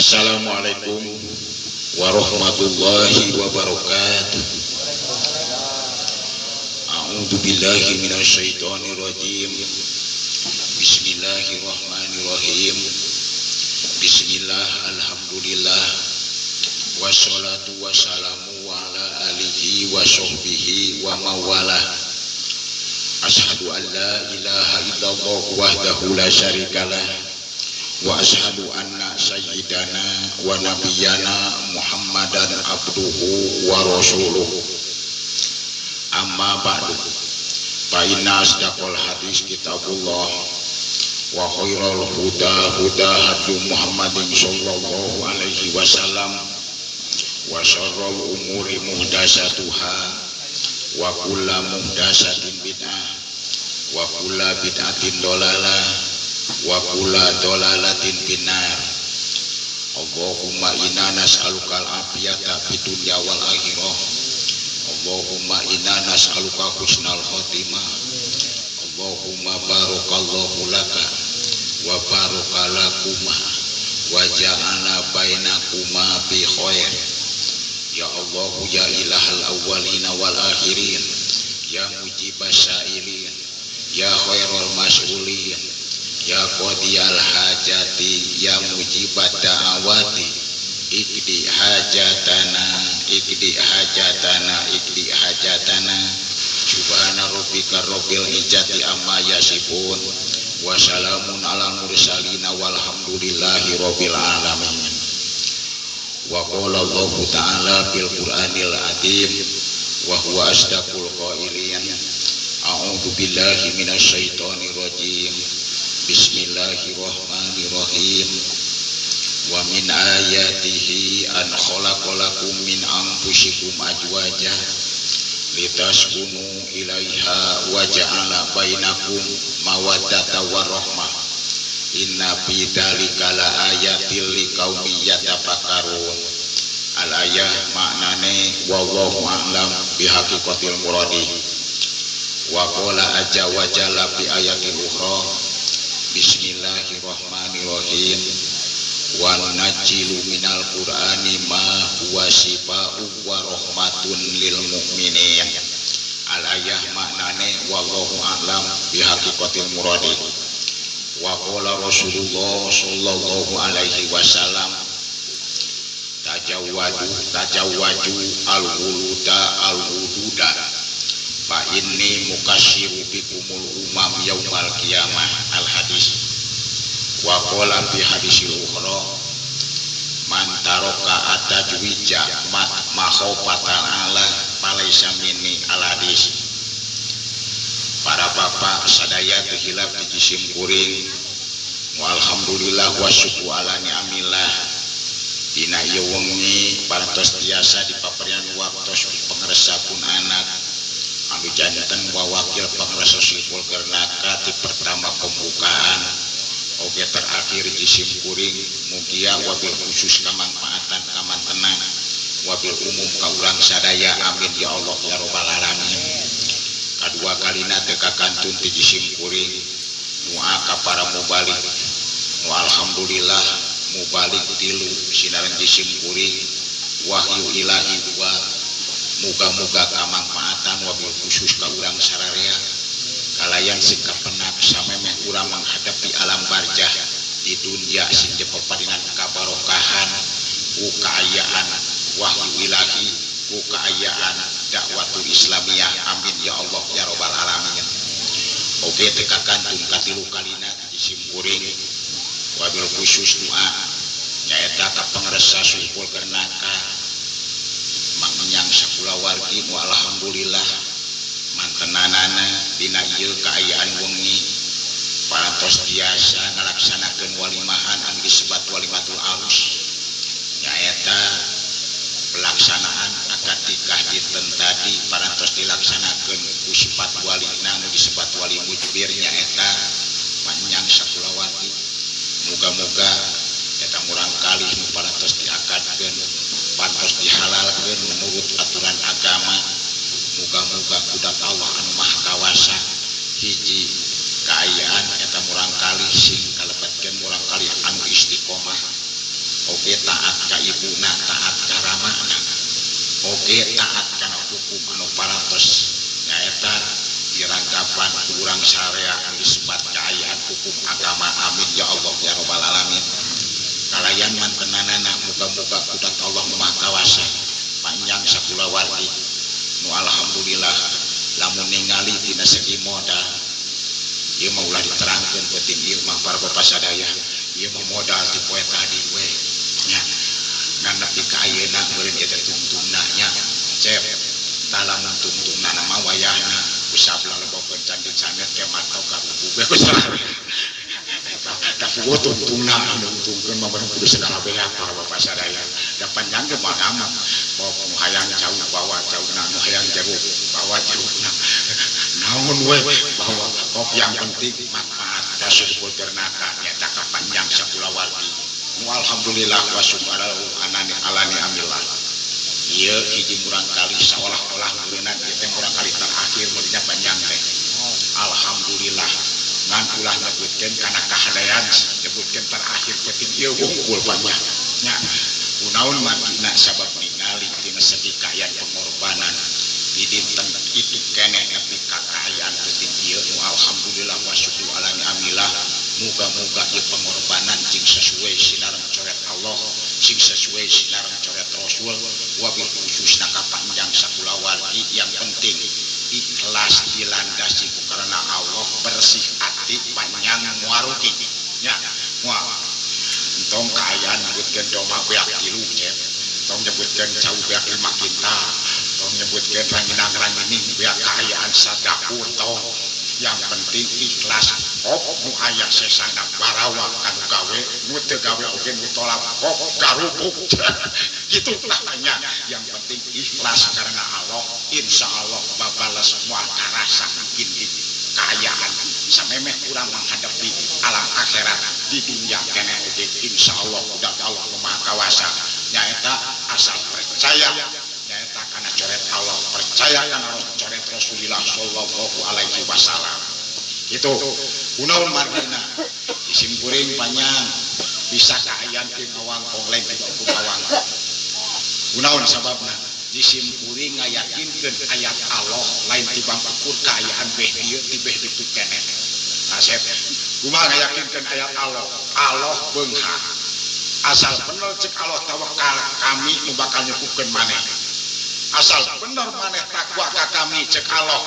Assalamualaikum warahmatullahi wabarakatuh. A'udzu billahi minasyaitonir rajim. Bismillahirrahmanirrahim. Bismillah, alhamdulillah, wassalatu wassalamu ala alihi wa sahbihi wa mawalah. Ashhadu an la ilaha illallah wahdahu la syarikalah wa ashhadu anna sayyidana wa nabiyyana Muhammadan abduhu wa rasuluhu. Amma ba'du, fa inna asdaqal hadis kitabullah wa khairal huda huda hadi Muhammadin sallallahu alaihi wasallam wa syarrul umuri muhdatsatuha wa kullu muhdatsatin bid'ah wa kullu bid'atin dhalalah wa kullu dhalalatin finnar. Allahumma inna nas'aluka al-afiyata fid dunya wal akhirah. Allahumma inna nas'aluka husnal khotimah. Allahumma barakallahu laka wa barakalakuma wa ja'ala bainakuma fi khair. Ya Allah ya ilahal awwalina wal akhirin, ya mujibas sa'ilin, ya khairul mas'ulin, ya qadiyal hajati, ya mujibat da'awati, ikdi hajatana, ikdi hajatana, ikdi hajatana. Subhana rabbika rabbil izzati amma yasifun, wa salamun alal mursalin walhamdulillahi rabbil alamin. Wa qala Allah ta'ala fil Qur'anil azim wa huwa asdaqul qailin. A'udzu billahi minasyaitonir rajim. Bismillahirrahmanirrahim. Wa min ayatihi an khalaqalakum min anfusikum azwajan litaskunu ilaiha wa ja'ala bainakum mawaddatan wa rahmah. Inna fi dzalika la ayatil liqaumin yatafakkarun. Al ayah maknane wallahu a'lam bihaqiqatil muradi. Wa qala azza wa jalla fi ayatil ukhra. Bismillahirrahmanirrahim. Wa nunazzilu minal qur'ani ma huwa shifaa'un wa rahmatun lil mu'minin. Al ayah maknane wallahu a'lam bihaqiqatil muradi. Wa qala Rasulullah sallallahu alaihi wasallam tajawwaju al-wuluda al-wududa fa inni mukashiru bikumul umam yaumal qiyamah. Al hadis. Wa qala fi hadisil ukhra man taraka atajwija makhofatan ala falaisa minni. Al hadis. Para bapak sadaya tehilap di jisim kuring walhamdulillah wa syukur ala ni'amillah dina ieu wengi parantos tiasa dipaparian waktos pangresa pun anak anu janten wa wakil pangresa sipul kernaka ti pertama pembukaan oge terakhir jisim kuring mugia wabil khusus kamangfaatan kamantenan wabil umum ka urang sadaya amin ya Allah ya rabbal alamin. Kadua kalina teka kantun ti jisim kuring nu'a ka para mubalik nu alhamdulillah mubalik tilu sinaran jisim kuring wahyu ilahi dua muga-muga kamangfaatan wabil khusus ka urang sararea kalayan sikap penak samemeh urang menghadapi alam barjah di dunia sing dipepadinan kabarokahan ku kaayaan wahyu ilahi ku kaayaan dakwatul islamiyah amin ya Allah ya rabbal alamin. Oge teka kantun katilu kalina jisim kuring wabil khusus doa nyaeta ka pangresa suhul kernaka mangnyang sakula wargi mu alhamdulillah mantenanana dina ieu kaayaan wengi parantos biasa ngalaksanakeun walimahan anu disebut walimatul arus nyaeta pelaksanaan akad nikah dinten tadi parantos dilaksanakeun ku sifat walina anu disebut wali mujbir nyaeta panjang sakulawati. Muga-muga eta murang kalih nu parantos diakadkeun parantos dihalalkeun menurut aturan agama. Muga-muga kudat Allah anu maha kawasa hiji kaayaan eta murang kalih sing kalebetkeun murang kalih anu istiqomah oke taat ka ibuna, taat ka ramana, oke taat kana hukum anu parantos nyaeta diranggapan kurang syariah anu disebat kaayaan hukum agama. Amin ya Allah ya rabbal alamin. Kalayan mantenanana muga-muga kudat Allah Maha Kawasa panjang sakulawarti nu alhamdulillah lamun ningali dina segi modal ieu mah ulah diterangkeun penting ieu mah para bapak sadaya ieu mah modal ti poe tadi we nya ngan nepi ka ayeuna meureun ieu teh tungtungna nya cep talamun tungtungna mah wayahna usap lalebokeun candi canet ke matok ka rubuh we kusara da fugo tungtungna anu tungkeun mah bareng kudu segala beak para bapak sadaya da panjang ke mana pok nu hayang jauh bawa jauhna nu hayang jauh bawa jauhna naon we bahwa kok yang penting manfaat kasubul ternaka nyata kapanjang sakulawarti nu alhamdulillah wa subhanallah anani alani amillah ieu hiji murang kali seolah-olah meureunna ieu teh murang kali terakhir meureunnya panjang teh alhamdulillah ngan ulah nyebutkeun kana kahadayan nyebutkeun terakhir penting ieu unggul panjang nya kunaon margina sabab ningali dina segi kaayaan pengorbanan di dinten itu keneh nepi ka kaayaan penting ieu nu alhamdulillah wa syukur alani amillah muga-muga ieu pengorbanan sing sesuai sinaran coret Allah sing sesuai sinaran coret Rasul wabil khususna kapanjang sakulawarti yang penting ikhlas dilandasi ku karena Allah bersih hati panjang muaruti nya moal entong kaayaan nyebutkeun doma beak tilu cep tong nyebutkeun cau beak 5 kintal tong nyebutkeun ranginang-rangining beak kaayaan sadapur tong yang penting ikhlas kok nu aya sesana barawa kanu gawe nu teu gawe oge nu tolak kok garubuk gitu tanya yang penting ikhlas karena Allah insyaallah babales moal karasa mungkin di kaayaan samemeh kurang menghadapi alam akhirat di dunia keneh oge insyaallah kudat Allah Maha Kawasa nyaeta asal percaya nyaeta kana coret Allah percaya kana coret Rasulullah sallallahu alaihi wasallam itu kunaon margina isim kuring panjang bisa kaayaan teu ngawangkong lain tidak ku ngawangkong kunaon sababna isim kuring ngayakinkeun ayat Allah lain tibang ukur kaayaan beh ieu ti beh ditu keneh asep kumaha ngayakinkeun ayat Allah Allah beunghar asal bener cek Allah tawakal kami nu bakal nyukupkeun maneh asal bener maneh takwa ka kami cek Allah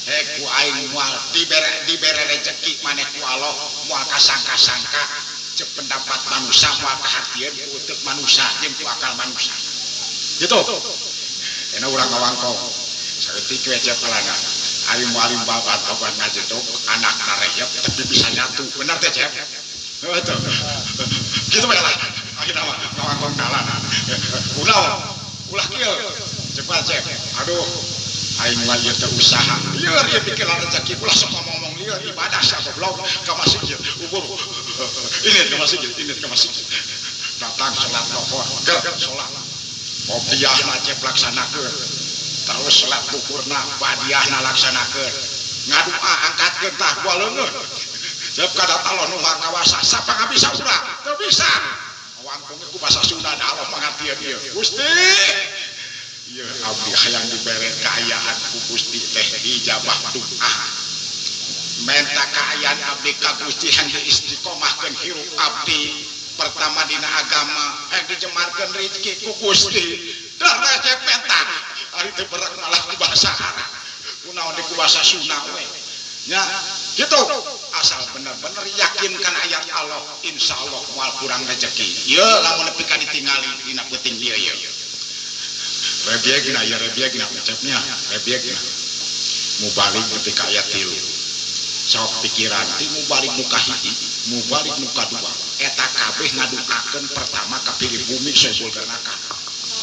ku aing moal dibere rezeki maneh ku Allah moal kasangka-sangka cek pendapat manusia moal kahartieun ku teu manusia jeung ku akal manusia gitu ena urang ngawangkong saeutik we cep kalana ari moal babat babat ngajedog anak nareyep tapi bisa nyatu bener teh cep betul gitu bae lah akhirna mah ngawangkong dalan ulah kieu cepat cep aduh aing mah ieu teh usaha lieur ieu pikiran rezeki ulah sok ngomong lieur ibadah sia goblok ka masjid ubur ini ka masjid datang salat lohor ger salat qobliyahna cep laksanakeun terus salat duhurna badiahna laksanakeun ngadoa angkatkeun tah ku leungeun cep kadat Allah nu Maha Kawasa sapa ngabisa urang teu bisa wangkung ku basa Sunda Allah mangartieun ieu Gusti ieu abdi hayang dibere kaayaan ku Gusti teh dijabah doa menta kaayaan abdi ka Gusti hangge istiqomahkeun hirup abdi pertama dina agama hangge dijemarkeun rezeki ku Gusti darah cek menta ari teu berak malah ku basa Arab kunaon di ku basa Sunda we nya gitu asal bener-bener yakinkan ayat Allah insyaallah moal kurang rezeki ieu lamun nepi ka ditingali dina peuting ieu rebiegna ya rebiegna ucapnya rebiegna mubalik ketika ayat 3 sok pikiran ti mubalik nu kahiji mubalik nu kadua eta kabeh ngadukakeun pertama ka pilih bumi sebul neraka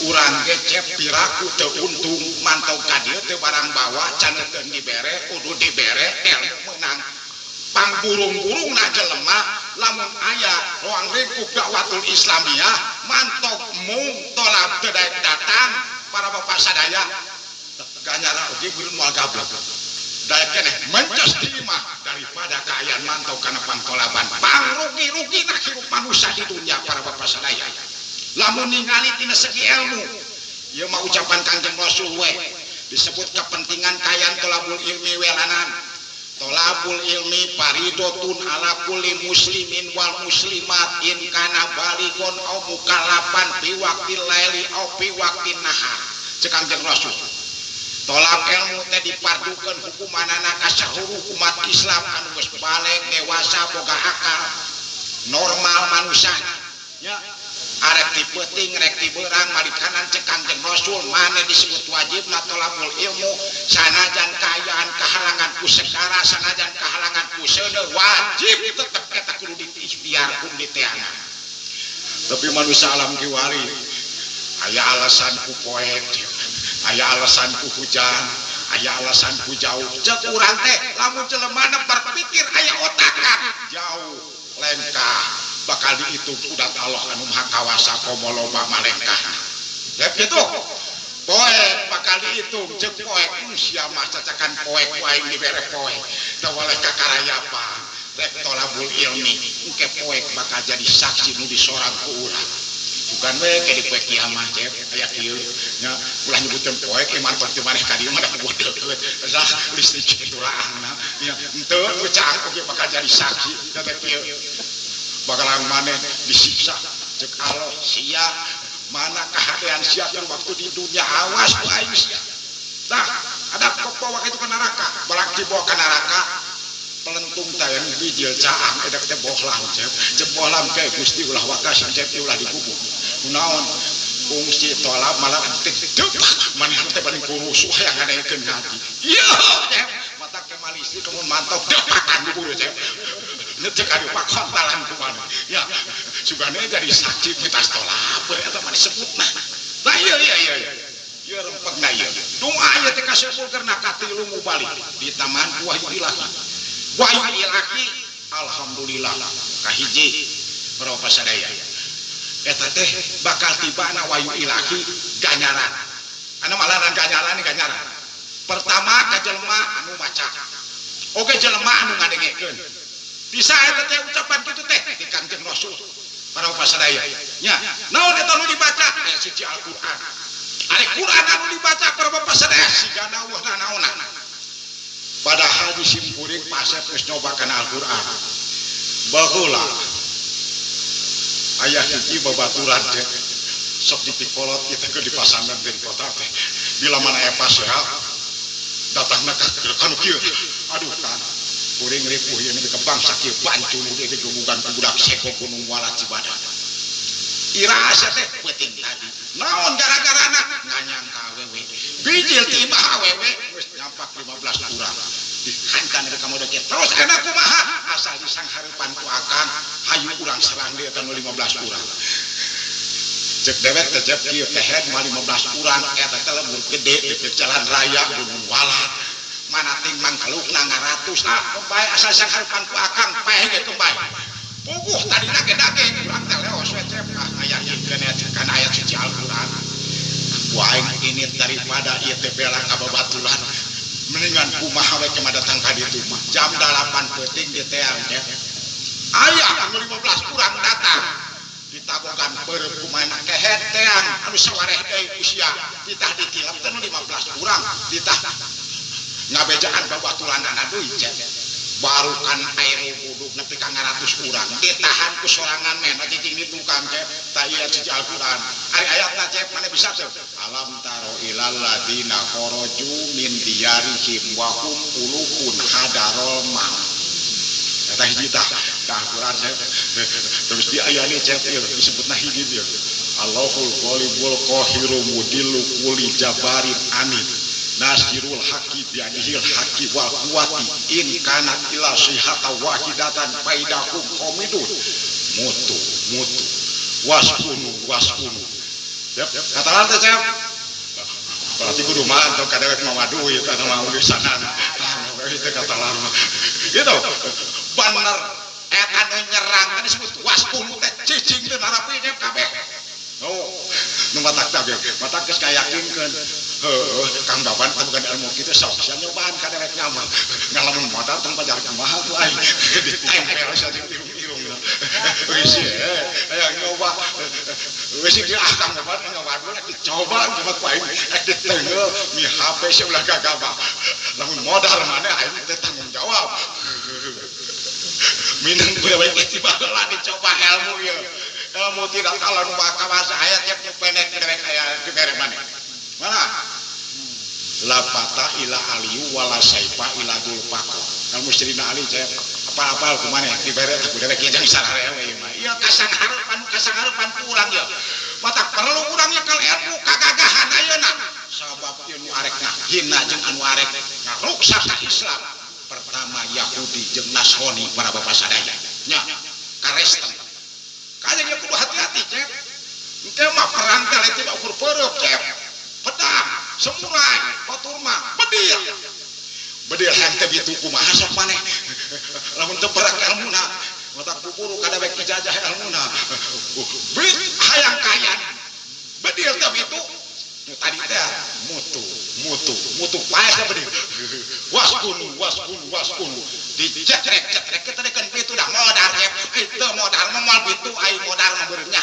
urang ge cep piraku teu untung mantau ka dieu teu barang bawa can teu dibere kudu dibere elmu meunang pangburung-burungna jelema lamun aya roang ringkuk dakwatul islamiyah mantok mung tolak teu datang para bapak sadaya ganyara oge beureun moal gablek daek keneh mencos terima daripada kaayaan mantau kana pangtolaban pangrugi-rugi na hirup manusia di dunia para bapak sadaya lamun ningali tina segi ilmu ieu mah ucapan Kangjeng Rasul we disebut kepentingan kaayaan tolabul ilmi welanan tolabul ilmi paridotun ala kulli muslimin wal muslimat in kana baligon au mukallafan fi waqtil laili au fi waqtin nahar cek Kangjeng Rasul tolak ilmu teh dipardukeun hukumanana ka saluruh umat Islam anu geus balik dewasa boga akal normal manusia nya arek dipeuting rek dibeurang marikanan cek Kangjeng Rasul mane disebut wajibna tolabul ilmu sanajan kaayaan kahalangan ku segara sanajan kahalangan ku seuneu wajib tetep eta kudu diikhtiarkeun diteana tapi manusia alam kiwari aya alasan ku poek aya alasan ku hujan aya alasan ku jauh cek urang teh lamun jelemana berpikir aya otakan jauh lengkah bakal dihitung udat Allah anu maha kawasa komo loba malengkah ya gitu poek bakal dihitung cek poek sia mah cacakan poek wae dibere poek teu waleh kakarayapa rek tolabul ilmi engke poek bakal jadi saksi nu disorang ku urang bukan we ke di poek kiamat cep aya kieu nya ulah nyebutkeun poek iman teh maneh ka dieu mah da bodeuh lah listrik tulaangna ya henteu ucang oge bakal jadi saksi da teh kieu bakalan maneh disiksa cek Allah sia mana kahadean sia waktu di dunia awas ku aing sia tah ada kok bawa itu ke neraka balak dibawa ke neraka pelentung tayang bijil caang edak teh bohlam cep bohlam kae Gusti ulah wakas cep ulah dikubur kunaon fungsi tolab malah teh maneh teh paling kurusuh yang ngadekeun ngaji ieu cep mata kemalisi kemun mantau depakan diburu cep cek anu pakontalan kumaha ya sugane jadi saksi mitas tolab eta mah disebutna lah iya ieu rempegna ieu doa ieu teh kasepulkeurna ka tilu mubalik di taman wahyu ilahi alhamdulillah kahiji berapa sadaya eta teh bakal tibana wahyu ilahi ganjaran anu malaran ganjaran pertama ka jelema anu maca oge jelema anu ngadengekeun bisa eta teh ucapan kitu teh di Kangjeng Rasul para pasadaya nya naon eta nu dibaca aya suci Al-Qur'an ari Qur'an anu dibaca para pasadaya sigana wah naonna padahal disimpuring pasep geus nyoba kana Al-Qur'an baheula aya hiji babaturan teh sok dipikolot kita ke dipasangan di kota teh bila mana aya pasea datangna ka kanu kieu aduh kan kuring ripuh ieu ke bangsa kieu bancu nu di gumugan budak seko gunung wala Cibadak irasa teh peuting tadi naon gara-garana nganyangka awewe bijil ti imah awewe geus nyampak 15 urang dihankan dari kamu deket terus enak kumaha asal disang harapan ku akang hayu urang serang dia tanu 15 urang cek dewek teh cek kieu teh 15 urang eta teh lembur gede di jalan raya gunung walat mana ting mangkalukna ngaratus bae asal sang harapan ku akang paeh ge teu bae puguh tadi dage urang teh leos we cep ngayakinkeun kana ayat suci Al-Qur'an waing ini daripada ieu teh bela ka babaturan mendingan kumaha we kemana datang ka ditu mah jam 8 peuting di teang ya aya anu 15 kurang datang ditabogan beureum kumaha kehet teang anu sawareh deui usia ditah ditilep teh 15 kurang ditah ngabejaan babatulanana deui baru kan air wuduk nepi ka 100 urang ditahan ku sorangan men cicing di tukang cep ta ieu suci Al-Qur'an ari ayatna cep mana bisa teu alam taro ilal ladina kharaju min diyarihim wa hum ulukun hadarul maut eta hiji tah Al-Qur'an cep terus di aya ni cep ieu disebutna hiji dia Allahul qalibul qahiru mudillu kulli jabarin amin nasirul haqi biadihil haqi wal quwati in kanat ila sihata wahidatan faidahum qomidun mutu waskunu yep katalan teh cep berarti kudu mantap kadewek mamadu ieu kana mah urusanan itu katalan gitu bener anu nyerang teh disebut waskunu teh cicing teh narapi kabeh Oh, nu matak teh matak geus kayakinkeun. Heuh, Kang Baban bukan ilmu kitu sok sia nyobaan ka dewek nyaman. Ngalamun modal tong pajar kumaha tuh aing ditempel saja irung-irungna. Geus aya nyoba. Geus ieu Kang Baban nyoba dulu dicoba coba ku aing rek ditengeul mi HP sebelah gagabah. Lamun modal maneh aing teh tanggung jawab. Minang gue baik istibalah dicoba ilmu ya. Ilmu tidak kalah nu bakal bahasa ayat yang pendek pendek ayat di mere mana? Mana? La pata ila aliyu wala saifa ila dul pako. Ilmu Sirina Ali saya apa-apa kemana di mere aku dewek jeung sararea we mah. Ieu kasang harapan kurang ya. Mata perlu kurangnya kal ilmu kagagahan ayeuna. Sabab ieu nu arek hina jeung anu arek ngaruksak ka Islam. Pertama Yahudi jeung Nasrani para bapak sadaya nya Kristen kayaknya kudu hati-hati cek engke mah perang teh lain ukur peureup cek pedang samurai batur mah bedil henteu bitu kumaha sok maneh lamun teu perang ilmuna mata kuburu kadawek ijazah ilmuna beuit hayang kayan bedil teh bitu tadi teh mutu paes ka bedil waskun dicetrek kita dekeun pitu dah modal teu modal moal pitu ai modal mah beureunya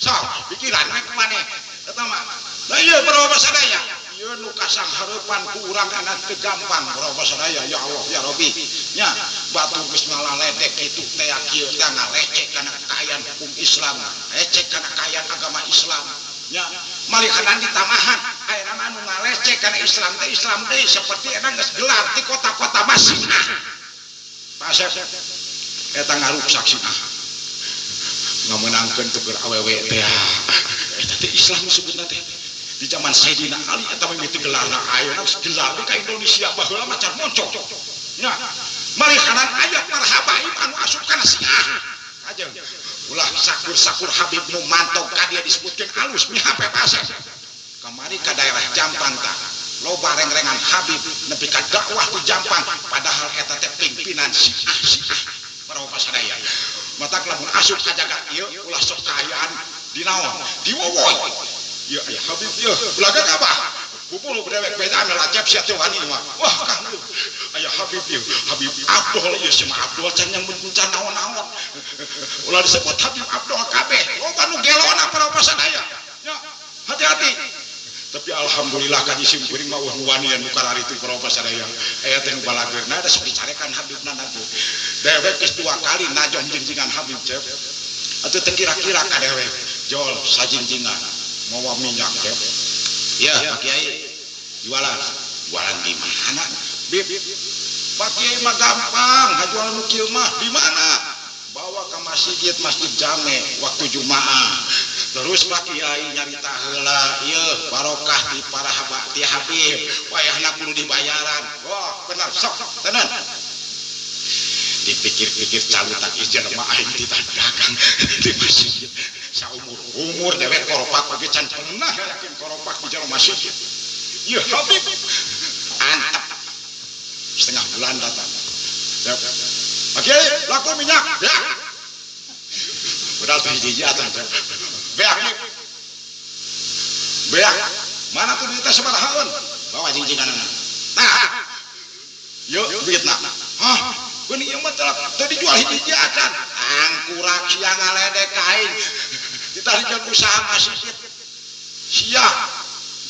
sok pikiran we kumane eta mah da ieu para sadaya ieu nu kasang hareupan ku urang kana teu gampang para sadaya ya Allah ya Rabbi nya batu geus ngalaledek kitu teh kieu teh ngalecek kana kekayaan hukum Islam lecek kana kekayaan agama Islam nya malikanan ditamahan ayeuna mah nu ngalecek kana Islam deui seperti eta geus gelar di kota-kota Masina pasep eta ngaruksak sinah ngamenangkeun tuh awewe teh eta teh Islam disebutna teh di zaman Sayyidina Ali eta mah mitu gelarna ayeuna gelar di ka Indonesia baheula macan moncok nya malikanan aya marhabaib anu asup kana sinah ajeng ulah sakur Habib nu mantog ka dia disebutkeun alus nya hape pasep kamari ka daerah Jampang tah loba reng-rengan Habib nepi ka dakwah di Jampang padahal eta teh pimpinan Syiah para pasadaya matak lamun asup ka jagat ieu ulah sok kaayaan dinaon diwowoy ieu aya Habib ieu belaga ka apa kupulu dewek beda anu lacep sia teh wani mah wah kang aya Habib ieu Habib Abdul ieu sia mah Abdul can yang mencan naon-naon ulah disebut Habib Abdul kabeh loba nu gelona para pasadaya nya hati-hati tapi alhamdulillah kaji simkuring mah wanian nu karari itu para pasadaya aya teh nu balageurna da sok dicarekan Habibna nabi dewek geus 2 kali najong jinjingan Habib cep atuh teu kira-kira ka dewek jol sajinjingan mawa minyak cep ya Pak Kiai jualan di mana Bib Pak Kiai mah gampang ngajual nu kieu mah di mana bawa ke masjid Jame waktu Jumaah terus Pak Kiai nyarita heula ieu barokah di para haba ti Habib wayahna kudu dibayaran wah benar sok tenan dipikir-pikir calutan jelema aing dagang di masjid saumur dewek koropak oge can pernah yakin koropak di jero masjid ieu Habib antep setengah bulan datang Pak Kiai laku minyak ya udah tuh hiji atuh beak mana tuh duitnya sabarahaeun bawa jinjinganana nah yuk duitna hah beuni ieu mah teu dijual hiji acan angkurak sia ngaledek kain ditarikeun usaha masjid sia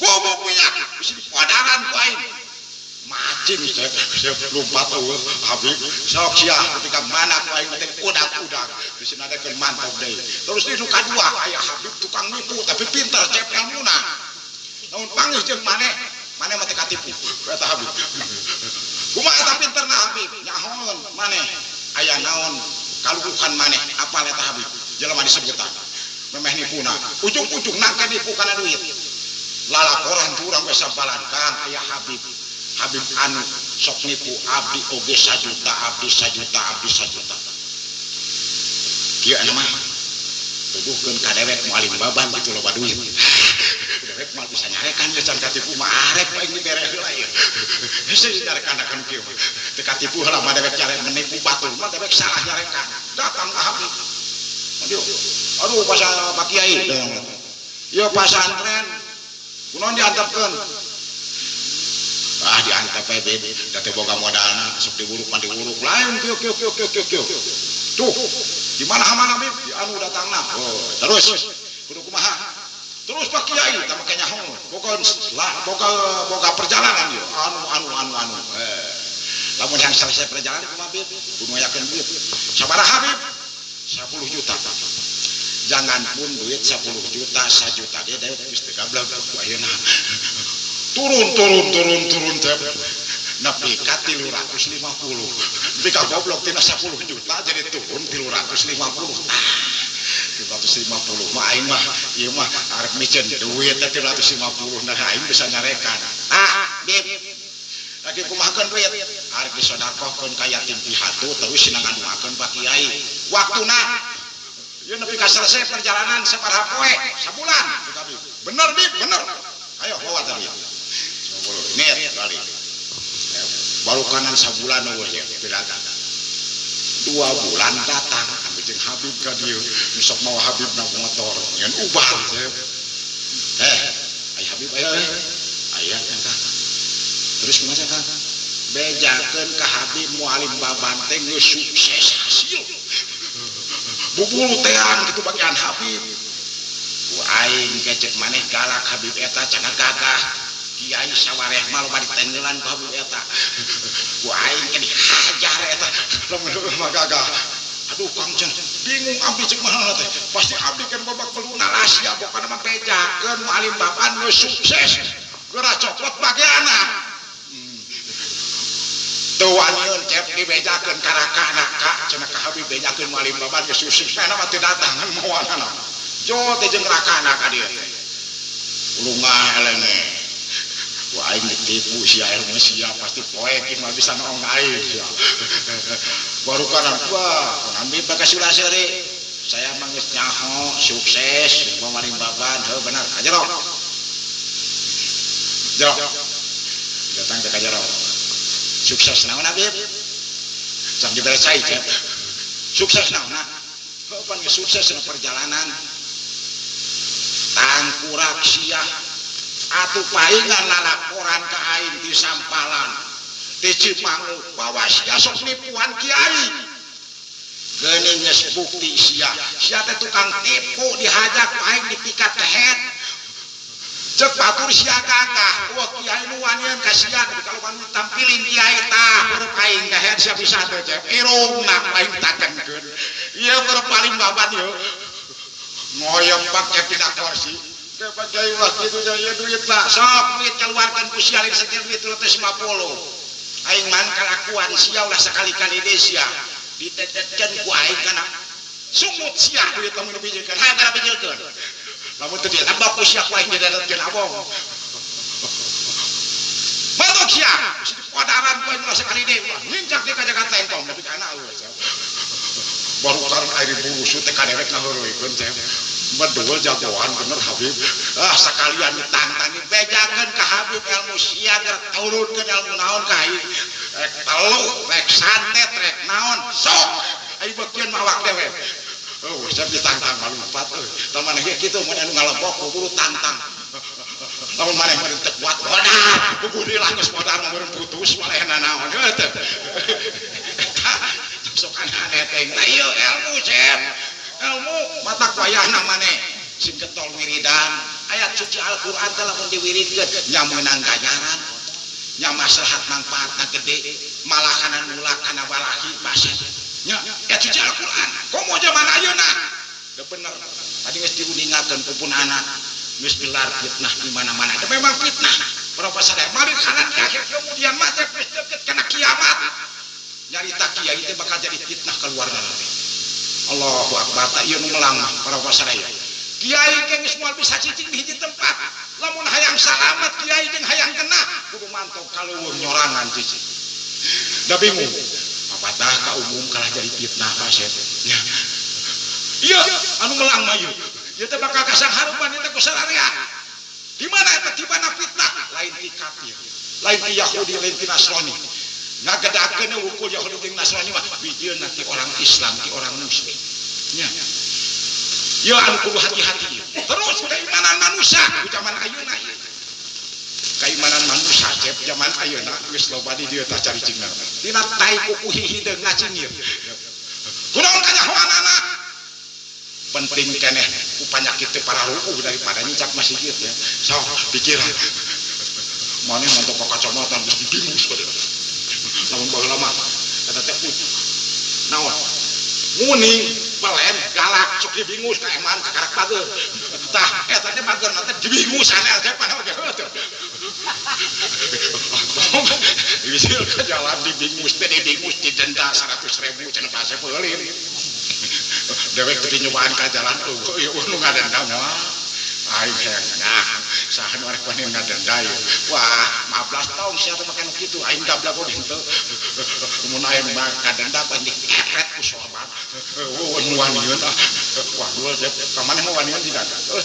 gobok minyak bisi dipodaran ku aing macing saya lompat Habib sok sia ketika mana ku aing teh udak-udak bisi nadekeun mantap deui terus di nu kadua aya Habib tukang nipu tapi pinter cep ilmuna namun panggih jeung maneh mah teh katipu kata Habib kumaha eta pinterna Habib nyahoon maneh aya naon kaluhukan maneh apal eta Habib jelema disebutan memeh nipuna ujung-ujung nangka nipu kana duit lalaporan kurang we sabalan Kang aya Habib anu sok nipu abdi oge 1 juta abdi 1 juta kieu anu mah tuduhkeun ka dewek mualim baban kitu loba duit dewek mah bisa nyarekan can katipu mah arek bae dibere heula ieu hese nyarekan anu kieu mah teu katipu heula mah dewek care menipu batur mah dewek salah nyarekan datang ka Habib aduh Aduh pasal Pak Kiai. Ya pasantren. Kunaon diantepkeun? Diantep we da teh boga modalna sok diuruk mah diuruk lain kieu. Tuh, di mana hamana Bib? Di anu datangna. Oh, terus kudu kumaha? Terus Pak Kiai tah make nyaho. Boga perjalanan ieu. Anu. Lamun yang selesai perjalanan kumaha Bib? Kudu yakeun duit. Sabaraha Bib? 10 juta. Jangan pun duit 10 juta, 1 juta dia geus teu gablek ku ayeuna. Turun teh. Nepi ka 350. Nepi ka goblok tina 10 juta jadi turun 350. 350 mah aing mah ieu mah arep micen duit teh 350 nah aing bisa nyarekan. Bib. Lagi kumahakeun duit arep disodakohkeun ka yatim piatu terus sinang ngaduakeun Pak Kiai. Waktuna ieu nepi ka selesai perjalanan sabaraha poe? Sabulan. Bener Bib, bener. Ayo bawa tadi. Nih kali. Baru kanan sabulan we piraga. 2 bulan datang ambil jeung Habib ka dieu. Besok mau Habib na motor ngan ubah. Ai Habib aya. Aya kan. Terus kumaha kan? Bejakeun ka Habib Mualim Baban teh geus sukses hasil. Bubulu tean kitu bagian Habib. Ku aing kecek maneh galak Habib eta cenah gagah. Kiai sawareh mah loba ditenggelan ku Habib eta. Ku aing ke dihajar eta lamun mah gagah. Aduh Kang Jen, bingung abdi cek mana teh. Pasti abdi kan babak beluna rahasia pokona mah bejakeun Mualim Baban geus sukses. Geura cokot bageana. Tuanyeun cep dibejakeun karakana ka cenah ka Habib bejakeun Mualim Baban geus sukses kana mah teu datangan moalna. Jo teh jeung rakana ka dieu teh. Ulungah elene. Wah aing ditipu sia ilmu sia pasti poek mah bisa nong aing sia. Baru kana wah ngambil bakas ulah seuri. Saya mah geus nyaho sukses Mualim Baban. Heuh bener kajerok. Jerok. Datang ke kajerok. Sukses naon Habib? Jang diberesai cep. Sukses naon? Pan sukses na perjalanan. Tangkurak sia atuh paingan laporan ka aing di Sampalan. Di Cimangu bawa sia sok nipuan Kiai. Geuning geus bukti sia. Sia teh tukang tipu dihajak aing dipikat tehet. Cek batur sia gagah. Wah Kiai nu wanian kasihan kalau kan tampilin Kiai tah beureum aing kahet sia bisa teh cep. Irungna aing takenkeun. Ieu beureum paling baban yeuh. Ngoyong pake pindah kursi. Pak Kiai ulah kitu nya duit lah. Sok duit keluarkan ku sia lain sekian duit 350. Aing man kalakuan sia ulah sekali-kali deui sia. Ditetetkeun ku aing kana sumut sia duit lamun dijieun. Hagara bijieun. Lamun teu dia tambah ku sia ku aing ditetetkeun abong. Batok sia, si kodaran ku aing ulah sekali deui. Nginjak di kajakan tentong tapi kana eueuh. Baru sareng air bulusu teh kaderek ngaheureuykeun teh. Medul jagoan bener Habib. Sekalian ditantangi bejakeun ka Habib ilmu sia gerak turunkeun ilmu naon ka aing. Rek telu, rek santet, rek naon. Sok aing beukeun mawak dewe. Saya ditantang malumpat euy. Lamun ge kitu mun anu ngalebok buru tantang. Lamun maneh meureun teu kuat bodar. Buburi lah geus bodar meureun putus malehna naon teh. Sok aneh teh. Nah ieu ilmu cep. Ilmu mata wayahna maneh sing getol wiridan ayat suci Al-Qur'an teh lamun diwiridkeun nya meunang ganjaran nya maslahat manfaatna gede malahanan mulakana walahi baset nya ayat suci Al-Qur'an komo zaman ayeuna teu bener tadi geus diundingakeun ku punana geus gelar fitnah di mana-mana teh memang fitnah para sadaya mari kanan akhir kemudian mah teh deket kana kiamat nyarita kiai teh bakal jadi fitnah keluarga nanti. Allahu Akbar tak ieu nu melang para sadaya. Kiai geus moal bisa cicing di hiji tempat. Lamun hayang salamet kiai jeung hayang genah kudu mantau kaleuweung nyorangan cicing. Da bingung. Apatah ka umum kalah jadi fitnah paset. Nya. Ieu anu melang mah ieu. Ieu teh bakal kasangharupan ieu teh ku sararea. Di mana eta tibana fitnah? Lain ti kafir, lain ti Yahudi, lain ti Nasrani. Ngagedakeun wukul Yahudi jeung Nasrani mah bijieun ti orang Islam, ti orang muslim. Nya. ya anu kudu hati-hati terus keimanan manusia di zaman ayeuna ieu keimanan manusia cep zaman ayeuna geus loba di dieu tah caricingna dina tai kuku hideung ngacingir kunaon kanyahoanana penting keneh ku panyakit teh pararuuh daripada nyicak masjid ya sok pikiran maneh mantok kacamata bingung saudara lamun baheula mah eta teh naon muning palen galak sok dibingus ka eman kakarak bageur tah eta teh bageurna teh dibingusan teh padahal ge heuh isil ka jalan dibingus teh dibingus didenda 100.000 cenah pase peulin dewek teh nyobaan ka jalan eueuh nu ngadenda moal aing nah saha nu arek panen ngadenda ieu wah 15 tahun sia teh make nu kitu aing gablak kok henteu mun aing mah ngadenda paling dikepret ku sobat nu wanian wah dua ka maneh mah wanian tidak terus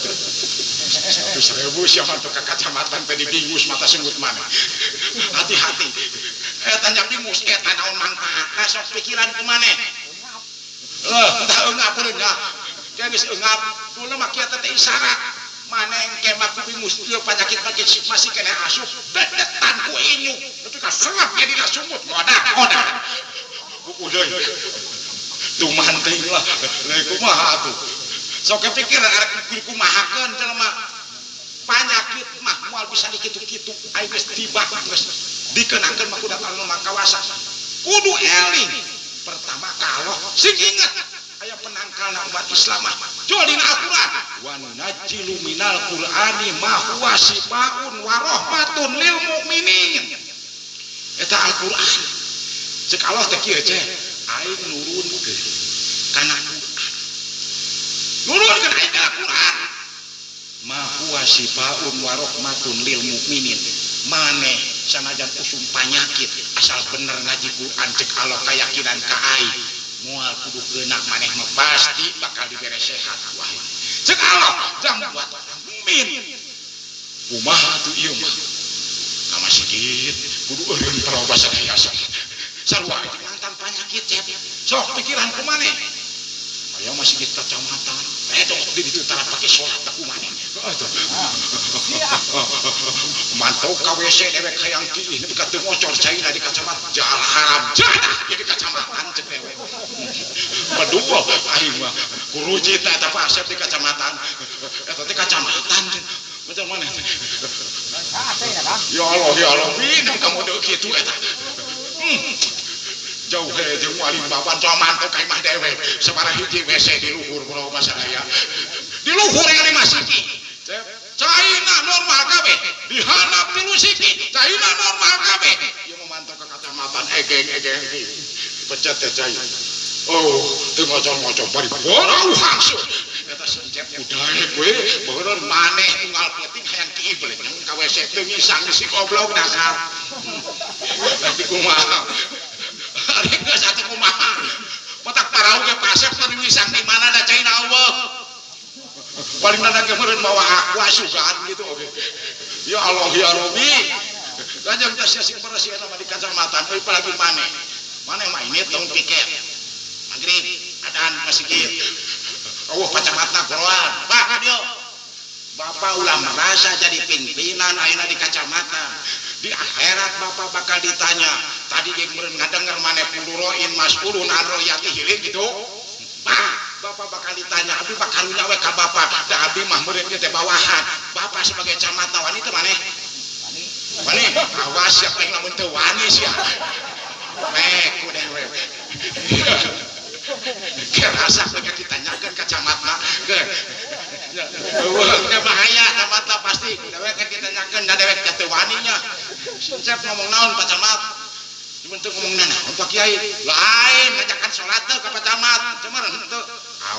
100.000 sia mah ka kacamatan teh dibingus mata senggut maneh hati-hati eta nya bingus eta naon manfaatna sok pikiran ku maneh entah eungap nya geus eungap kula mah kieu teh isyarat maneng kemak bingus ieu panyakit masih kena asup dedetan ku inyu itu ka serap jadi sumut moda udah tuman teh lah lain kumaha atuh sok kepikiran arek kumahakeun jelema panyakit mah moal bisa dikitu-kitu aya geus tiba geus dikenakeun mah kudu mah kawasa kudu eling pertama kalau sing ingat aya penangkalna umat Islam jolina Al-Qur'an wa nunajjilu minal Qur'ani ma huwa shifaa'un wa rahmatun lil mu'minin eta Al-Qur'an ceuk Allah teh kieu ce aing nurunkeun kana Qur'an nurunkeun aing kana Qur'an ma huwa shifaa'un wa rahmatun lil mu'minin maneh sanajan usum panyakit asal bener ngaji Qur'an ceuk Allah kayakinan ka aing moal kudu keunak maneh mah pasti bakal dibere sehat wah ceuk Allah jang buat orang mukmin kumaha atuh ieu mah ka masjid kudu eureun taroba sadaya sarua mantan panyakit cep sok pikiran ku maneh aya masjid kecamatan eta di ditu tara pake salat ku maneh mantau ka WC dewek hayang kieu nepi ka teu ngocor caina di kacamatan jal haram jadah di kacamatan cek dewek padua aing mah kurujit eta Pak Asep di kacamatan eta teh kacamatan macam mana ya Allah ini kamu deu kitu eta jauh jeung wali baban coba mantau ka imah dewe sabaraha hiji WC di luhur bro masadaya di luhur yang masiki caina normal kabeh dihanap di lusiki caina normal kabeh ieu memantau ka kacamatan egeng pecet teh cai oh teu ngocor-ngocor bari borau hangsur eta sencep budaya we beureuh maneh unggal peuting hayang kieu beuleuh ka WC teu ngisang si goblok dasar tapi kumaha ari geus atuh kumaha potak parau ge pasep teu ngisang di mana da cai Allah paling nana ge meureun bawa aku asugan gitu oge ya Allah ya Rabbi lajeng teh sia sing beres eta mah di kacamatan euy apalagi maneh mah ini tong pikir magrib adaan masjid eueuh pacamatna goroan Pak dia Bapak ulah merasa jadi pimpinan ayeuna di kacamatan di akhirat Bapak bakal ditanya tadi jeung meureun ngadenger maneh puluroin mas'ulun an royati hilir gitu Pak Bapak bakal ditanya abdi bakal nyawe ka Bapak da abdi mah meureun teh bawahan Bapak sebagai camatna wani teh maneh awas siapa yang lamun teu wani sia ku dewe kerasa pengen ditanyakan kacamatna eueuh bahaya camatna pasti dewe kan ditanyakan da dewe teu waninya siap ngomong naon Pak Camat dibentuk ngomong naon Pak Kiai lain ngajakan salat teh ka Pak Camat cemeureun henteu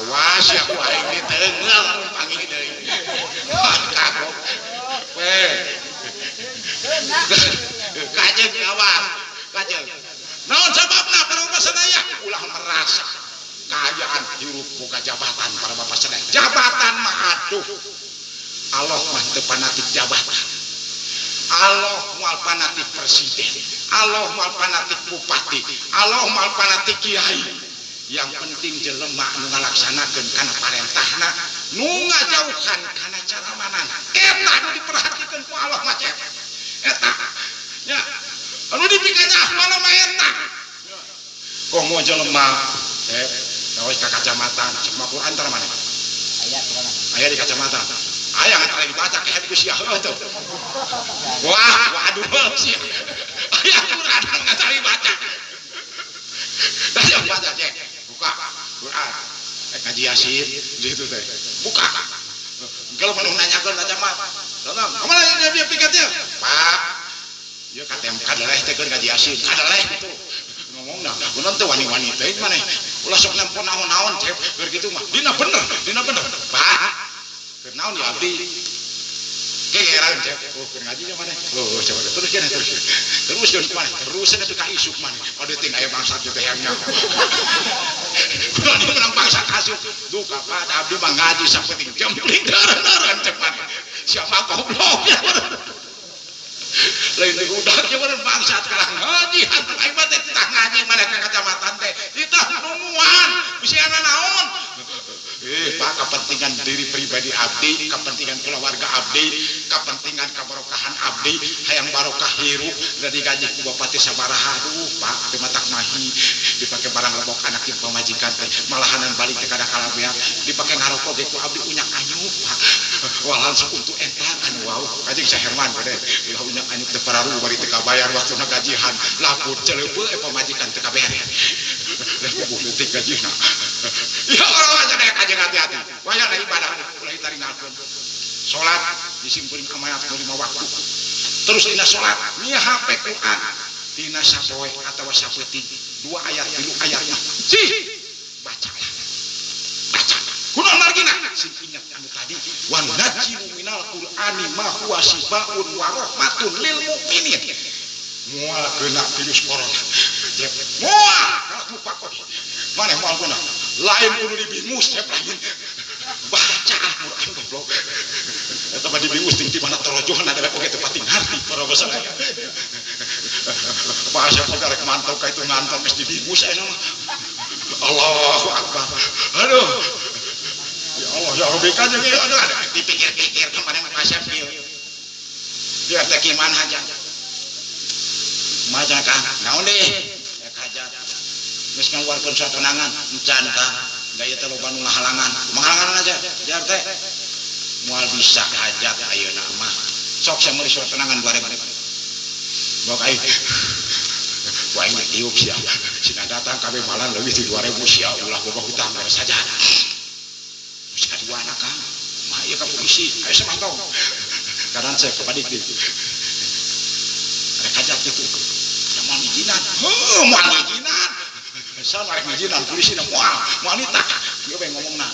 awas ya ku aing diteungeul panggih deui kagok kajeng awas kajeng naon sababna para sadaya ulah merasa kayaan hirup boga jabatan para bapak sadaya jabatan mah aduh Allah mah teu panatik jabatan Allah moal panatik presiden Allah moal panatik bupati Allah moal panatik kiai yang penting jelema anu ngalaksanakeun kana parentahna nu ngajauhan kana cara mana eta anu diperhatikeun ku Allah mah cek eta nya anu dipikanya mana mah eta komo jelema naos ka kacamatan cek mah Quran tara mana aya di kacamata aya antara dibaca ke hati sia heuh tuh wah waduh sih aya Quran antara dibaca dah baca cek buka Quran ngaji Yasin gitu teh buka kalau mau nanyakeun kacamata tolong kemana dia pikatnya Pak ieu katem kadeleh teh keur ngaji Yasin kadeleh gitu ngomongna kunaon teh wani-wani teh maneh ulah sok nempo naon-naon cek keur kitu mah dina bener Pak keur naon ya abdi gegeran cek oh keur ngaji nya maneh oh coba terus jeung maneh terus nepi ka isuk maneh pada ting aya bangsat teh yang nyaho kunaon ieu menang bangsat hasuk duh kapan abdi mah ngaji sapenting jempling daran cek maneh siapa goblok ya lain teh udah ge bener bangsat kalah ngaji hantu aing mah teh tah ngaji maneh ka kacamatan teh ditah nungguan bisiana naon Pak kepentingan diri pribadi abdi kepentingan keluarga abdi kepentingan keberkahan abdi hayang barokah hirup da digaji ku bapak teh sabaraha aduh Pak teu matak mahi dipake barang lebok anak ieu pamajikan teh malahanan balik teh kada kalabean dipake ngarokok ge ku abdi unyak anyuk Pak walahan sok untuk entang anu wau kajeng Saherman gede ulah unyak anyuk teh pararu bari teu kabayar waktuna gajihan laput celeupeul pamajikan teu kabere lah kubuh leutik gajina ya Allah aja deh kajeng hati-hati wayah ibadah ulah ditaringakeun salat disimpulin amanat 5 waktu terus dina salat nya hape Quran dina sapoe atawa sapeuting 2 ayat 3 ayat sih baca kunaon margina sing ingat anu tadi wa najimu minal qur'ani ma huwa sifaun wa rahmatun lil mukminin moal kena virus corona moal lupa kok maneh moal kena lain kudu dibingus teh lain baca Al-Qur'an goblok eta mah dibingus ting di mana torojohan ada oge teu pati ngarti para basa bahasa karek mantau ka itu ngantor geus dibingus aya mah Allahu Akbar aduh ya Allah ya Rabbi kan jadi aduh dipikir-pikir kemarin macam kieu dia teh kiman haja maca Kang naon deh ya hajat geus ngaluarkeun satonangan encan Kang gaya teh loba nu ngahalangan menghalangan aja jar teh moal bisa hajat ayeuna mah sok sameuli satonangan 2000 bok ai wae tiup sia sina datang kabeh malan leuwih ti 2000 sia ulah boga hutang beres saja bisa dua anak Kang mah ieu ka polisi aya samantau kadan saya kepada itu rek hajat kitu moal ijinan moal ijinan sama rek ijinan polisi na moal wanita ieu bae ngomongna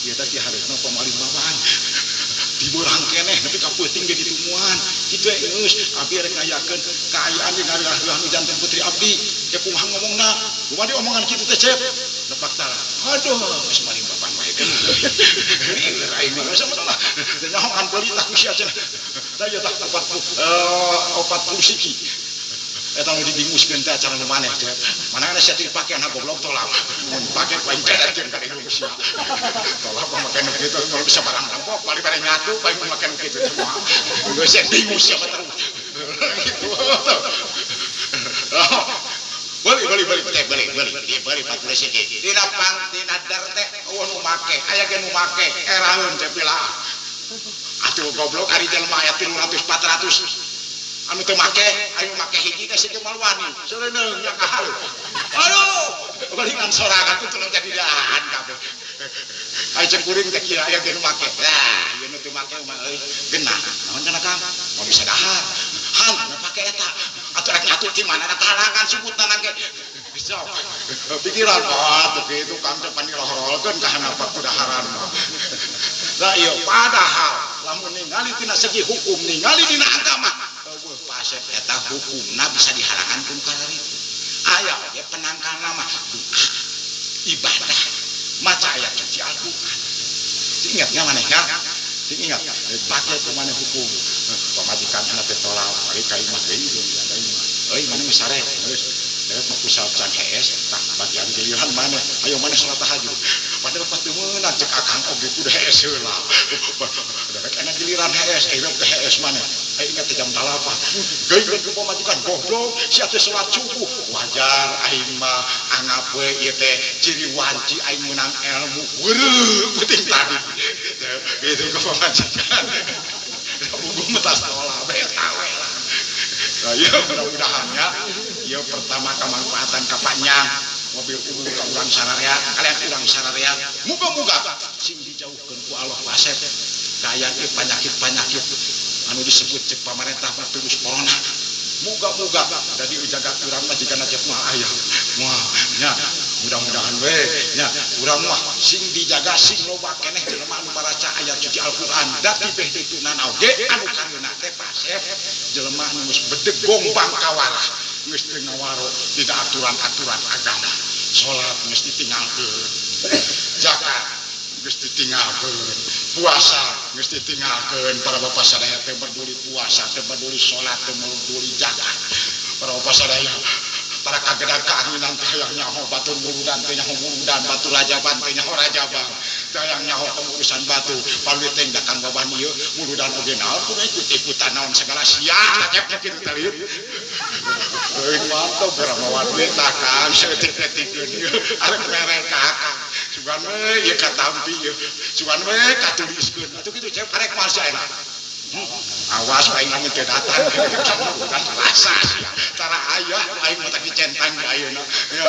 ieu teh ti hareupeuna pamalih bawan dibeurang keneh nepi ka peuting ge ditumuan kitu geus abdi rek ngayakeun kaayaan di ngareurah nu janten putri abdi teh kumaha ngomongna kumaha diomongan kitu teh cep nepak tara aduh geus maring bapan wae geus aing mah sama tah teh nyaho kan pelita ku sia cenah tah ieu tah 40 siki eta nu dibinguskeun teh acara nu maneh teh manehna sia teu dipake anak goblok tolak mun pake paling teh ka dieu sia tolak mah make nu kitu kalau bisa barang rampok bari bare nyatu bae make nu kitu semua geus sia bingung sia terus gitu balik 40 siki dina pang dina dar teh nu make aya ge nu make eraheun teh pila atuh goblok ari jelema aya 300 400 anu teu make ayo make hiji geus teu malwani seuleung nya kahal aduh balingan sorangan tuh tuluy jadi dahan kabeh aya cek kuring teh kieu aya ge nu make lah ieu nu teu make mah euy genah naon cenah Kang mau bisa dahar han make eta atuh rek nyatu ti mana ada kalangan subutna nangge bisa pikiran atuh kitu Kang teh panirolkeun ka hanapak kudaharan mah lah ieu padahal lamun ningali tina segi hukum ningali dina agama pasep eta hukumna bisa dihalangan ku karari aya ge penangkalna mah doa ibadah maca ayat suci Al-Qur'an ingat nya manehna ingat pake ku maneh hukum pamajikan anak teh tolak bari ka imah deui ada imah euy maneh geus sare geus dewek mah kusal can HS tah bagian giliran maneh ayo maneh salat tahajud padahal pas temenan cek akang oge kudu hees heula da rek ana giliran hees rek ke hees mana ingat jam 8 geuing ku pamajikan goblok sia teh salat subuh wajar aing mah anggap we ieu teh ciri wanci aing menang ilmu weureuh penting tadi itu ke pamajikan buku mata sekolah beta we lah nah ieu mudah-mudahan ya ieu pertama kemanfaatan ka panjang mobil umum ka urang sararea kalian urang sararea muga-muga sing dijauhkeun ku Allah pasep kaya penyakit-penyakit anu disebut cek pamarentah mah virus corona muga-muga jadi jaga urang mah jigana cek mah aya moal nya mudah-mudahan we nya urang mah sing dijaga sing loba keneh jelema anu maraca ayat suci Al-Qur'an da tibeh ditunan oge anu kareuna teh pasep jelema anu geus bedeg gombang kawarah geus teu ngawaro tidak aturan-aturan agama salat geus ditinggalkeun zakat geus ditinggalkeun puasa geus ditinggalkeun para bapak sadaya teh peduli puasa teh peduli salat teh peduli zakat para bapak sadaya para kagedag kaanginan teh hayang nyaho batur muludan teh nyaho muludan batur rajaban teh nyaho rajaban teh hayang nyaho urusan batu palwi teh dakang baban ieu muludan oge naon kudu ikut-ikutan naon segala sia cep kitu teh lieu euy mantap beramawan duit takang setik-setikeun ieu arek mere kakang sugan we ieu katampi ieu sugan we katuliskeun atuh kitu cep arek moal saena awas aing lamun teu datang kan rasa cara aya aing mah tadi centang di ayeuna ya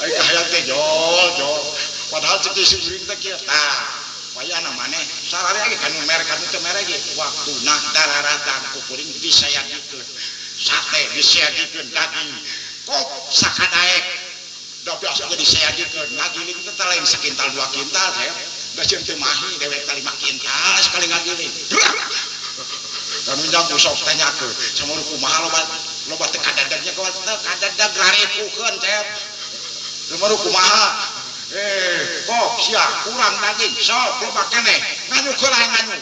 aing hayang teh jol padahal ceuk seuring teh kieu tah wayahna maneh sararea ge kanu merek anu teu merek ge waktuna dararatan kukuring disayagikeun sate disayagikeun daging kok sakadaek da biasa ge disayagikeun ngagiling teh lain sakintal 2 kintal teh da ceun teu mahi dewek kali 5 kintal sekali ngagiling dan menjang usop tanyakeun samono kumaha loba teh kadadagnya kawan teh kadadag rarekukeun cep samono kumaha kok sia kurang daging sok loba keneh nganu keula nganu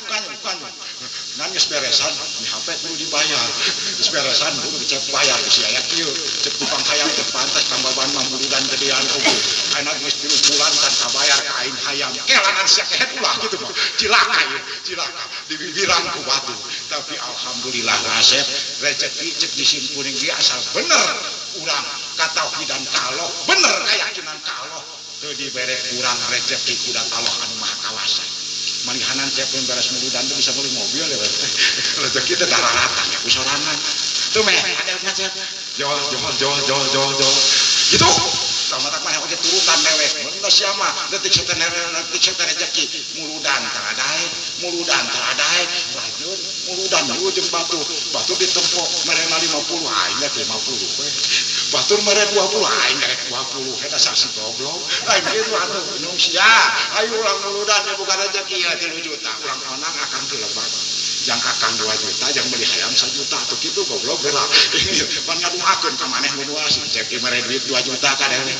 nangis beresan di HP kudu dibayar geus beresan kudu cek bayar si aya kieu cek tukang hayam teh pantes tambaban mah muludan gedean oge ayeuna geus 3 bulan kan kabayar ka aing hayam kelanan sia kehet ulah kitu mah cilaka di bibiran ku batu tapi alhamdulillah nasib rezeki cek disimpuning ge asal bener urang katauhidan ka Allah bener keyakinan ka Allah teu dibere kurang rezeki ku dan Allah anu maha kawasa malihanan cek pun beres muludan teh bisa beli mobil ya rezeki teh dararatan ya kusorangan tuh meh ada ngajak jol gitu sama tak mah oge turutan dewek mun sia mah detik setener rezeki muludan taradae rajul muludan ieu jeung batu ditempo merena 50 aing teh 50 we batur mere 20 aing rek 20 eta saksi goblok lain kitu atuh nu sia ayo ulang muludan bukan rezeki ya 3 juta urang onang akan teu lebat jang kakang 2 juta jang beli hayam 1 juta atuh kitu goblok geura pan ngaduakeun ka maneh nu duas cek mere duit 2 juta ka dewe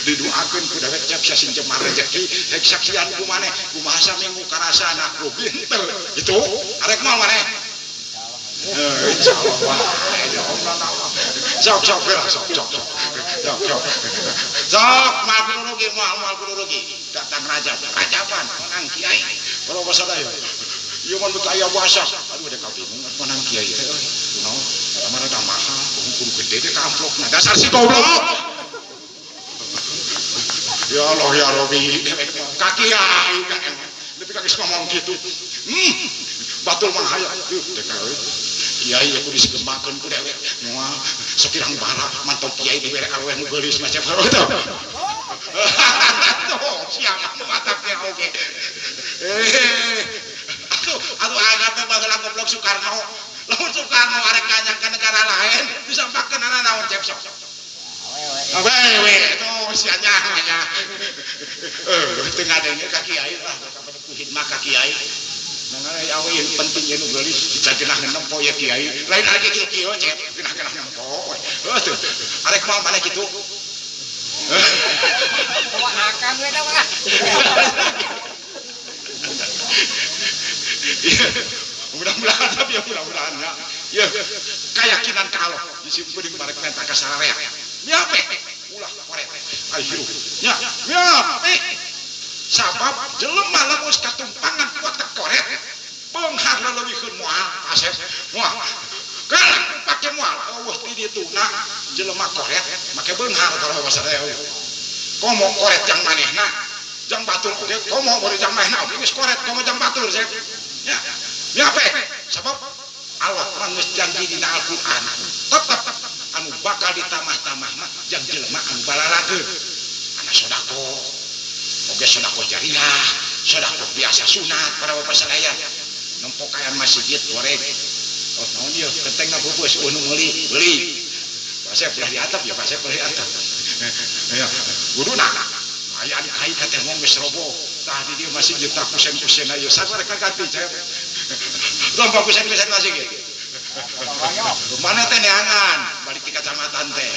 didoakeun ku dewek cep sia sing cemar rezeki rek saksian ku maneh kumaha saminggu karasana rugi teu gitu arek moal maneh insyaallah sok mal kudu rugi datang rajaban menang kiai kalau bahasa daya ieu mah teu aya bahasa aduh dek bingung menang kiai teh euy kunaon amana da mahal kudu gede teh ka amplopna dasar si goblok ya Allah ya Rabbi kaki ai tapi kaki ngomong gitu batul mah hayang dek kiai aku disigemakeun ku dewek moal sekirang barak mantau kiai dibere awewe nu geulis macam heuh teh tuh siang matapnya oge atuh anggatna bageula goblok Soekarno lamun Soekarno arek kanyang ka negara lain disampakeunana naon cep sok awewe tuh sia nya teu ngadenge ka kiai lah ku hidmah ka kiai nangana awe yang penting anu geulis dicageunah nempo ya kiai lain lagi kieu cep genah-genah nempo tuh arek moal maneh kitu bawa akang we tah mudah-mudahan tapi ya mudah-mudahan ya keyakinan ka Allah disimpen barek tenta ka sararea nya pe ulah koret ayo nya ya sabab jelema lamun katumpangan kuat ka koret beunghar leuwihkeun moal asep moal kalau pakai moal eueuh di ditu na jelema koret make beunghar kalau bahasa Dayak komo koret jang manehna jang batur oge komo bari jang manehna oge geus koret komo jang batur sep nya ya pe sabab Allah mah geus janji dina Al-Qur'an tetep anu bakal ditamah-tamah mah jang jelema anu balarakeun ana sedekah oge sedekah jariah sedekah biasa sunat para bapak sadaya nempok kayan masjid goreng oh naon ieu gentengna pupus nu meuli pasep belah di atap ya pasep belah di atap ya guduna aya kai ka teh mong geus roboh tah di dieu masjid tak kusen-kusen ayo sabar ka ganti cep lomba kusen-kusen masjid mana teh neangan balik di kecamatan teh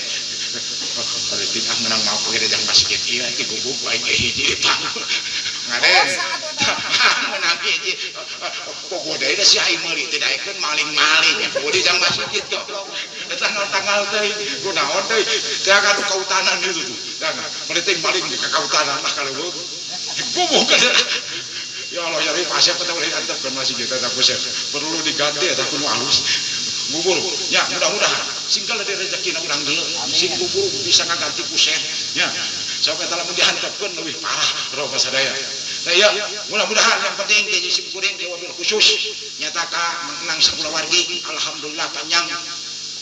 balik tingah menang mau ke gereja masjid ieu ti gubuk bae hiji tah ngaden menang hiji pogo deui si ai meuli teh daekeun maling-maling bodi jang masjid teh tanggal teh kunaon deui teh kan kautanan itu tuh meniting maling di kautanan mah kalau gubuk ya Allah ya pasien kita boleh antep kan masih kita tak perlu diganti ya tak perlu halus bubur ya mudah-mudahan singgal dari rezeki na urang dieu sing bubur bisa ngaganti kusen ya sampai telah dihantarkan lebih parah roh sadaya nah ya mudah-mudahan yang penting jadi sim kuring di wabil khusus nyataka menang sakulawargi alhamdulillah panjang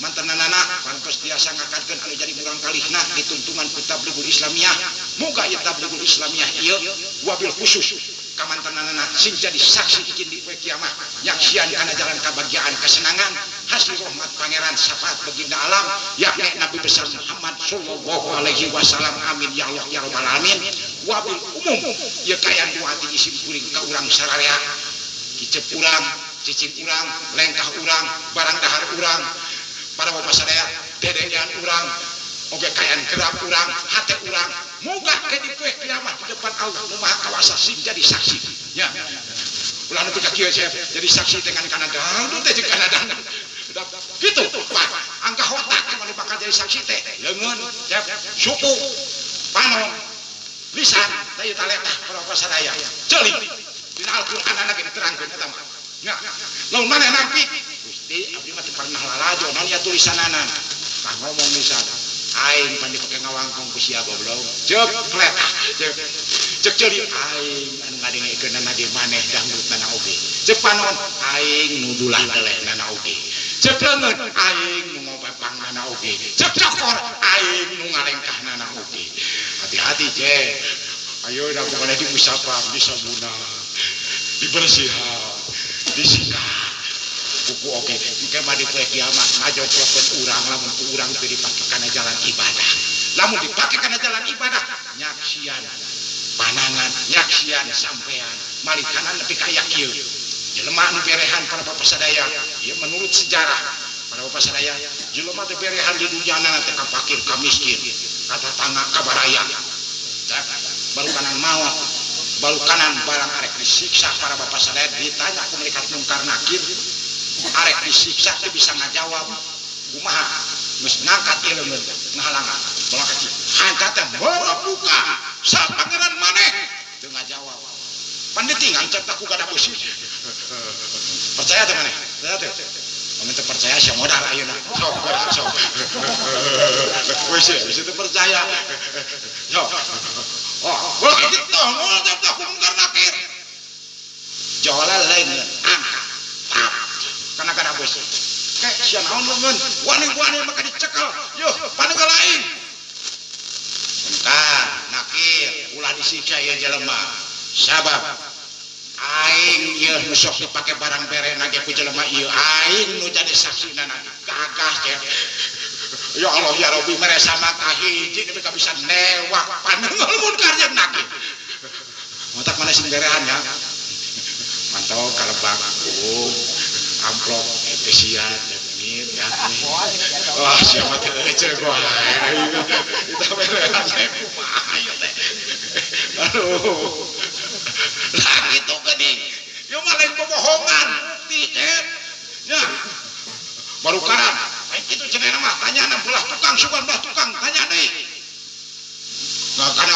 mantananana pantos biasa ngakadkeun anu jadi urang kalihna dituntungan ku Tabligul Islamiyah muga ieu Tabligul Islamiyah ieu wabil khusus kamantananana sing jadi saksi izin di poe kiamat nyaksian kana jalan kebahagiaan kesenangan hasil rahmat pangeran syafaat baginda alam yakni Nabi besar Muhammad sallallahu alaihi wasallam amin ya Allah ya rabbal alamin wabil umum ieu kayan duati isim kuring ka urang sararea kicep urang cicing urang lengkah urang barang dahar urang para bapak sadaya dedengan urang oge kayan gerak urang hate urang moga ke di poe kiamat di depan Allah nu Maha Kawasa sing jadi saksi nya ulah nu ka kieu jadi saksi dengan kana dangdut teh jeung kana dangdut gitu Pak angka hotak mah bakal jadi saksi teh leungeun suku panon lisan teh taletah para pasadaya ceuli dina Al-Qur'an ana ge diterangkeun eta mah nya lamun maneh nampi Gusti abdi mah teu pernah lalajo naon ya tulisanana tah ngomong lisan aing pan dipake ngawangkong ku sia goblok ceuk kletah ceuk ceuli aing anu ngadengkeun nana ge maneh dangdutna oge ceuk panon aing nu dulah telehna oge ceuk leungeun aing nu ngopepangna oge ceuk cokor aing nu ngalengkahnana oge hati-hati cek ayo da boleh diusapam disabuna dibersihan disikat kuku oke engke mah di poe kiamat ngajoplokeun urang lamun ku urang teu dipake kana jalan ibadah lamun dipake kana jalan ibadah nyaksian panangan nyaksian sampean malikanan nepi ka aya kieu jelema anu berehan para bapak sadaya ieu menurut sejarah para bapak sadaya jelema teh berehan di dunyana teh ka fakir ka miskin ka tetangga ka baraya baru kanan maot baru kanan barang arek disiksa para bapak sadaya ditanya ku malaikat mungkar nakir arek disiksa teh bisa ngajawab kumaha geus ngangkat ieu leungeun ngahalangan bola kecil hangkat teh buka sa pangeran maneh teu ngajawab pan ditinggal cek ku gada beusi percaya teh maneh teh mun teu percaya sia modal ayeuna sok wis teu percaya yo bola kecil tong moal cek ku mungkar nakir jola lain angkat karena kada bos kek sia naon leungeun wani-wani maka dicekel yo panegah lain mungkar nakir ulah disiksa ya jelema sabab aing ieu nu sok dipake barang berena ge ku jelema ieu aing nu jadi saksina nanti gagah cek ya Allah ya Rabbi mere sama kahiji nepi ka bisa newak panengah mungkar jeung nakir motak mana sing berehan ya mantau kalebak amplop spesial ini ya wah siapa teh cek wah kita berehan teh kumaha ieu teh aduh lah gitu geuning ieu mah lain bobohongan teh nya baru karan kitu cenah mah tanyana belah tukang sugan belah tukang tanya deui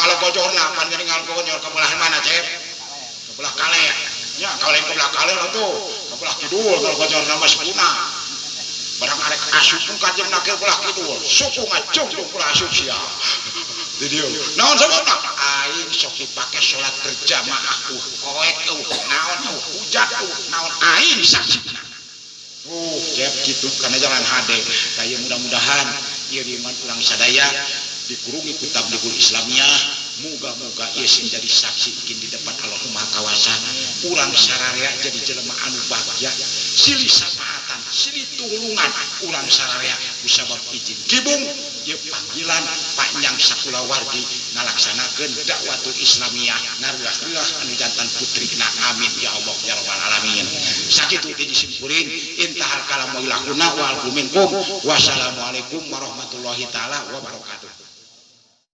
kalau kocorna pan geuning ngalkonyor ke belah mana cep ke belah kale nya kalau ke belah kale tuh ke belah kidul kalau kocorna mah sepuna barang arek asup pun kanjeng nakil belah kidul suku ngacung belah asup sia di dieu naon sababna aing sok dipake salat berjamaah koek naon hujat naon aing saksina Jep gitu karena jalan hade kayak mudah-mudahan ieu iman urang sadaya dikurungi ku tabligul Islamiyah muga-muga ieu sing jadi saksi di depan Allah Maha Kawasa urang sararea jadi jelema anu bagja silih sapaatan silih tulungan urang sararea kusabab izin kibung ieu panggilan panjang sakulawargi ngalaksanakeun dakwatul Islamiyah naruah-ruah anu jantan putrina amin ya Allah ya rabbal alamin sakitu teh disimpurin intahal kalamu ilahuna wal minkum wassalamualaikum warahmatullahi taala wabarakatuh.